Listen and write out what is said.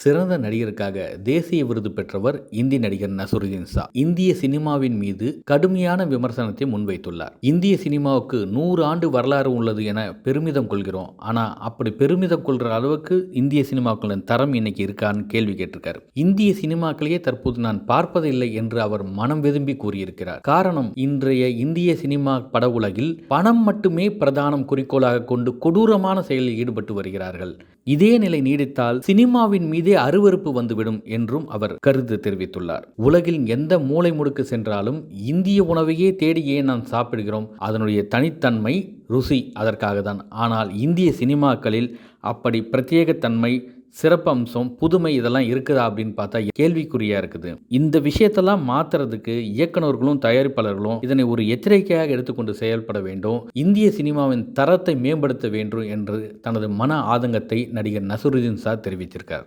சிறந்த நடிகருக்காக தேசிய விருது பெற்றவர் இந்தி நடிகர் நசுருதீன் ஷா. இந்திய சினிமாவின் மீது கடுமையான விமர்சனத்தை முன்வைத்துள்ளார். இந்திய சினிமாவுக்கு 100 ஆண்டு வரலாறு உள்ளது என பெருமிதம் கொள்கிறோம். ஆனா அப்படி பெருமிதம் கொள்ற அளவுக்கு இந்திய சினிமாக்களின் தரம் இன்னைக்கு இருக்கான்னு கேள்வி கேட்டிருக்காரு. இந்திய சினிமாக்களையே தற்போது நான் பார்ப்பதில்லை என்று அவர் மனம் வெதும்பி கூறியிருக்கிறார். காரணம், இன்றைய இந்திய சினிமா பட உலகில் பணம் மட்டுமே பிரதானம் குறிக்கோளாக கொண்டு கொடூரமான செயலில் ஈடுபட்டு வருகிறார்கள். இதே நிலை நீடித்தால் சினிமாவின் மீதே அருவருப்பு வந்துவிடும் என்றும் அவர் கருத்து தெரிவித்துள்ளார். உலகில் எந்த மூலை முடுக்கு சென்றாலும் இந்திய உணவையே தேடி ஏன் நாம் சாப்பிடுகிறோம்? அதனுடைய தனித்தன்மை, ருசி அதற்காக தான். ஆனால் இந்திய சினிமாக்களில் அப்படி பிரத்யேகத்தன்மை, சிறப்பம்சம், புதுமை இதெல்லாம் இருக்குதா அப்படின்னு பார்த்தா கேள்விக்குறியா இருக்குது. இந்த விஷயத்தெல்லாம் மாற்றுறதுக்கு இயக்குநர்களும் தயாரிப்பாளர்களும் இதனை ஒரு எச்சரிக்கையாக எடுத்துக்கொண்டு செயல்பட வேண்டும். இந்திய சினிமாவின் தரத்தை மேம்படுத்த வேண்டும் என்று தனது மன ஆதங்கத்தை நடிகர் நசுருதீன் ஷா தெரிவித்திருக்கார்.